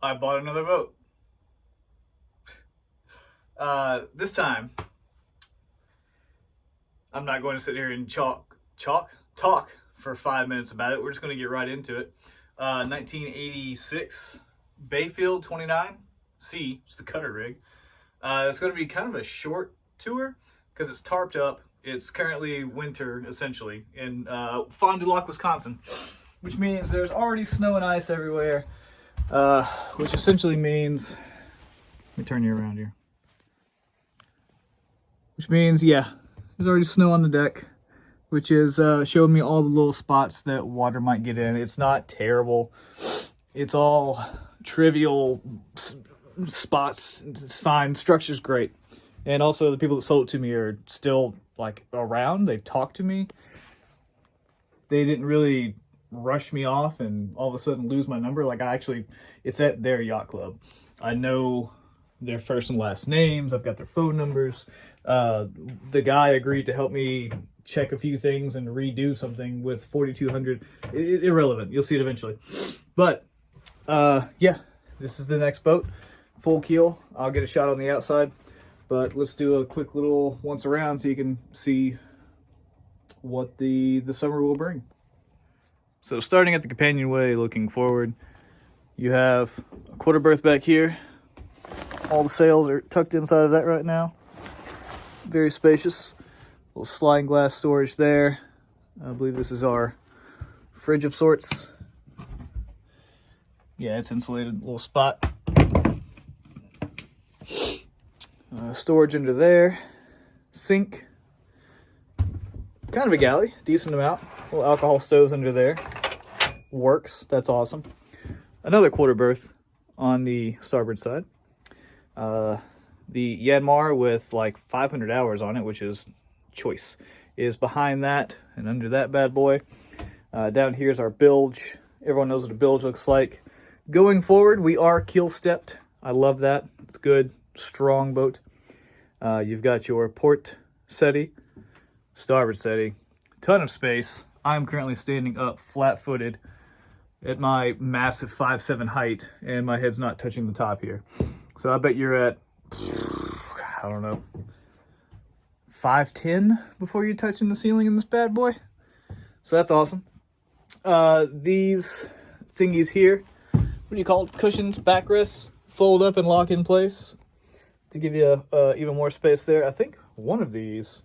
I bought another boat. This time, I'm not going to sit here and talk for 5 minutes about it. We're just going to get right into it. 1986 Bayfield 29C, it's the cutter rig. It's going to be kind of a short tour because it's tarped up. It's currently winter, essentially, in Fond du Lac, Wisconsin, which means there's already snow and ice everywhere, which essentially means, let me turn you around here, which means, yeah, there's already snow on the deck, which is showing me all the little spots that water might get in. It's not terrible. It's all trivial spots. It's fine. Structure's great. And also the people that sold it to me are still like around. They talked to me. They didn't really rush me off and all of a sudden lose my number. Like it's at their yacht club. I know their first and last names. I've got their phone numbers. The guy agreed to help me check a few things and redo something with 4200. Irrelevant. You'll see it eventually. But yeah, this is the next boat. Full keel. I'll get a shot on the outside. But let's do a quick little once around so you can see what the summer will bring. So starting at the companionway, looking forward, you have a quarter berth back here. All the sails are tucked inside of that right now. Very spacious. Little sliding glass storage there. I believe this is our fridge of sorts. Yeah, it's insulated. Little spot. Storage under there. Sink. Kind of a galley. Decent amount. Little alcohol stoves under there. Works. That's awesome. Another quarter berth on the starboard side. The Yanmar with like 500 hours on it, which is choice, is behind that and under that bad boy. Down here is our bilge. Everyone knows what a bilge looks like. Going forward, we are keel stepped. I love that. It's good. Strong boat. You've got your port settee, starboard settee, ton of space. I'm currently standing up flat-footed at my massive 5'7" height, and my head's not touching the top here. So I bet you're at, I don't know, 5'10" before you're touching the ceiling in this bad boy. So that's awesome. These thingies here, what do you call it? Cushions, backrests, fold up and lock in place to give you even more space there. I think one of these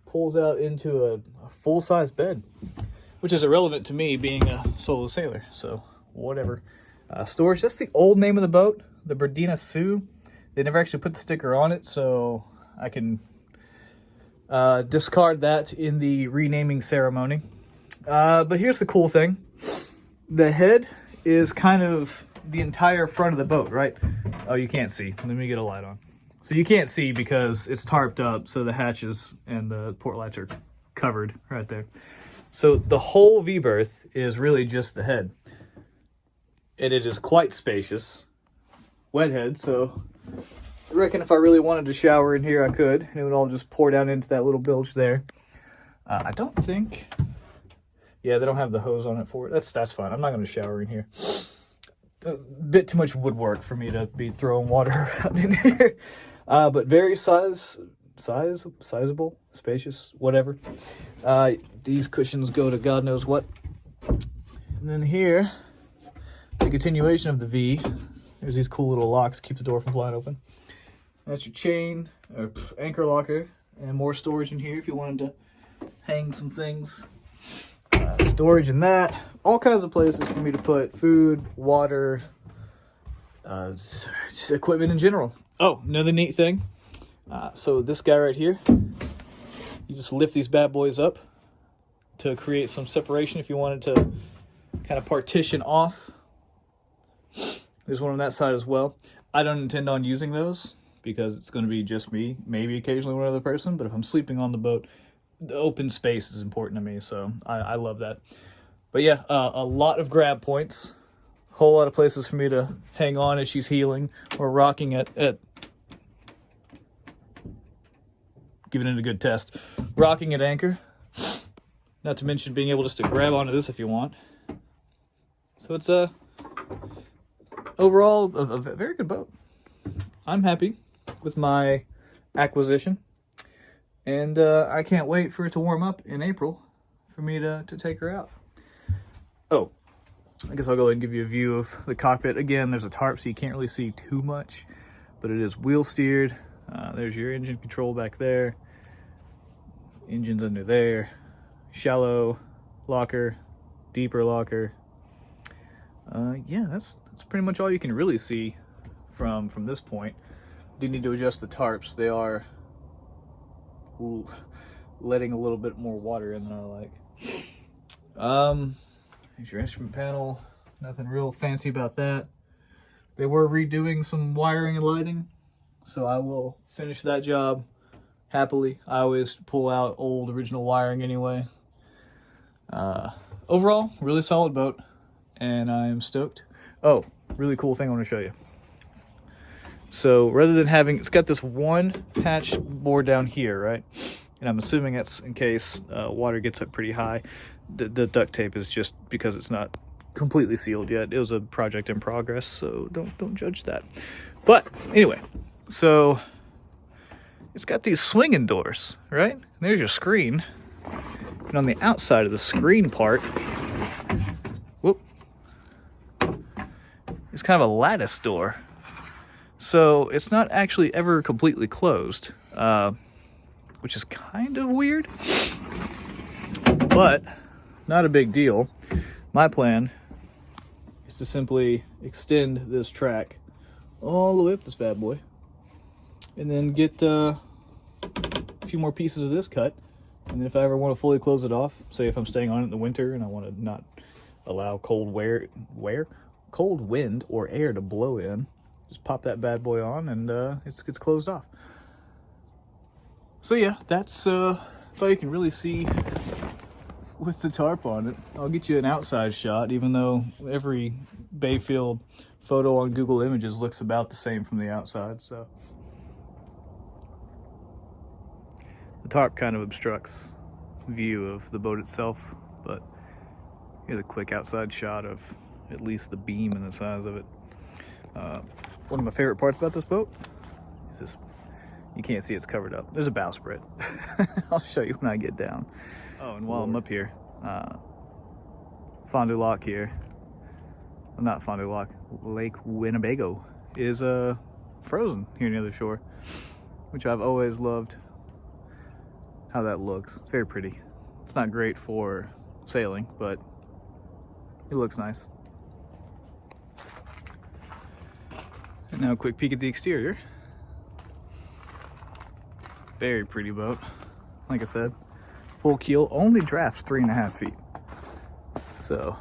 pulls out into a full-size bed, which is irrelevant to me being a solo sailor, so whatever. Storage, that's the old name of the boat, the Berdina Sioux. They never actually put the sticker on it, so I can discard that in the renaming ceremony. But here's the cool thing. The head is kind of the entire front of the boat, right? Oh, you can't see. Let me get a light on. So you can't see because it's tarped up, so the hatches and the port lights are covered right there. So the whole V-berth is really just the head. And it is quite spacious. Wet head, so I reckon if I really wanted to shower in here, I could. And it would all just pour down into that little bilge there. I don't think... Yeah, they don't have the hose on it for it. That's fine. I'm not going to shower in here. A bit too much woodwork for me to be throwing water around in here. But very sizable, spacious, whatever. These cushions go to God knows what. And then here, the continuation of the V. There's these cool little locks, keep the door from flying open. That's your chain, or anchor locker, and more storage in here if you wanted to hang some things. Storage in that. All kinds of places for me to put food, water, just equipment in general. Oh, another neat thing. So this guy right here, you just lift these bad boys up to create some separation if you wanted to kind of partition off. There's one on that side as well. I don't intend on using those because it's going to be just me, maybe occasionally one other person, but if I'm sleeping on the boat, the open space is important to me, so I love that. But yeah, a lot of grab points, a whole lot of places for me to hang on as she's healing or rocking at giving it a good test, rocking at anchor. Not to mention being able just to grab onto this if you want. So it's overall, a very good boat. I'm happy with my acquisition, and I can't wait for it to warm up in April for me to take her out. Oh, I guess I'll go ahead and give you a view of the cockpit. Again, there's a tarp, so you can't really see too much, but it is wheel steered. There's your engine control back there. Engine's under there. Shallow locker, deeper locker. Yeah, that's pretty much all you can really see from this point. Do need to adjust the tarps. They are letting a little bit more water in than I like. Here's your instrument panel. Nothing real fancy about that. They were redoing some wiring and lighting, so I will finish that job happily. I always pull out old original wiring anyway. Overall, really solid boat, and I'm stoked. Oh, really cool thing I want to show you. So rather than having, it's got this one patch board down here, right? And I'm assuming that's in case water gets up pretty high. The duct tape is just because it's not completely sealed yet. It was a project in progress, so don't judge that. But anyway, so it's got these swinging doors, right? And there's your screen. And on the outside of the screen part, whoop, it's kind of a lattice door. So it's not actually ever completely closed, which is kind of weird, but not a big deal. My plan is to simply extend this track all the way up this bad boy, and then get a few more pieces of this cut. And then if I ever want to fully close it off, say if I'm staying on it in the winter and I want to not allow cold wind or air to blow in, just pop that bad boy on and it gets closed off. So yeah, that's all you can really see with the tarp on it. I'll get you an outside shot, even though every Bayfield photo on Google Images looks about the same from the outside. So the tarp kind of obstructs view of the boat itself, but here's a quick outside shot of at least the beam and the size of it. One of my favorite parts about this boat is this. You can't see it's covered up. There's a bowsprit. I'll show you when I get down. Oh, and while I'm up here, Fond du Lac here, well, not Fond du Lac, Lake Winnebago is frozen here near the shore, which I've always loved how that looks. It's very pretty. It's not great for sailing, but it looks nice. And now a quick peek at the exterior. Very pretty boat. Like I said, full keel, only drafts 3.5 feet. So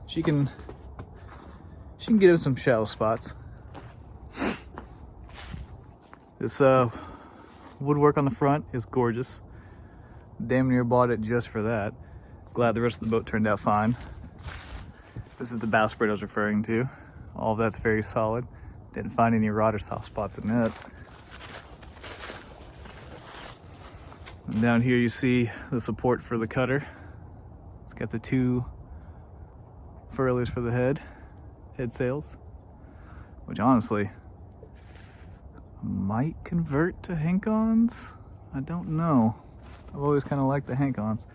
she can get in some shallow spots. This woodwork on the front is gorgeous. Damn near bought it just for that. Glad the rest of the boat turned out fine. This is the bowsprit I was referring to. All of that's very solid. Didn't find any rot or soft spots in it. And down here you see the support for the cutter. It's got the 2 furlers for the head sails, which honestly might convert to Hank-ons. I don't know. I've always kind of liked the Hank-ons.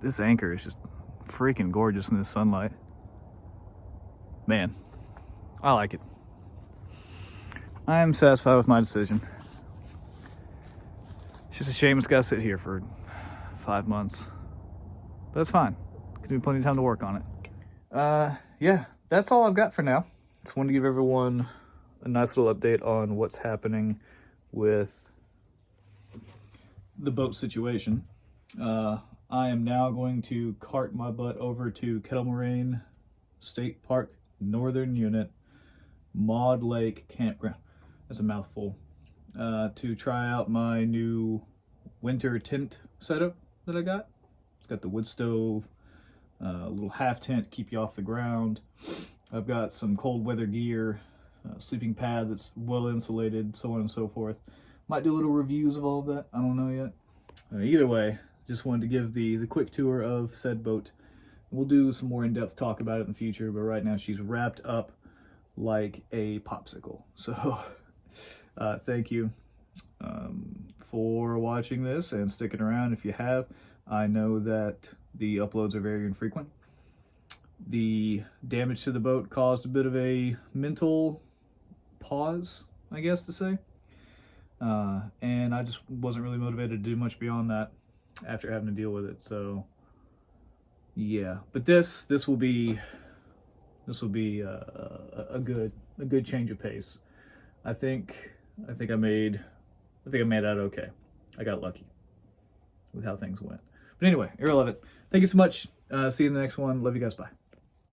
This anchor is just freaking gorgeous in the sunlight. Man, I like it. I am satisfied with my decision. It's just a shame it's got to sit here for 5 months. But it's fine. Gives me plenty of time to work on it. Yeah, that's all I've got for now. Just wanted to give everyone a nice little update on what's happening with the boat situation. I am now going to cart my butt over to Kettle Moraine State Park Northern Unit Maud Lake Campground. That's a mouthful. To try out my new winter tent setup that I got. It's got the wood stove, a little half tent, keep you off the ground. I've got some cold weather gear, sleeping pad that's well insulated, so on and so forth. Might do little reviews of all of that, I don't know yet. Either way, just wanted to give the quick tour of said boat. We'll do some more in-depth talk about it in the future, but right now she's wrapped up like a popsicle. So thank you for watching this and sticking around if you have. I know that the uploads are very infrequent. The damage to the boat caused a bit of a mental pause, I guess to say. And I just wasn't really motivated to do much beyond that after having to deal with it. So yeah, but this will be a good change of pace. I think I made out okay. I got lucky with how things went. But anyway, irrelevant. Thank you so much. See you in the next one. Love you guys. Bye.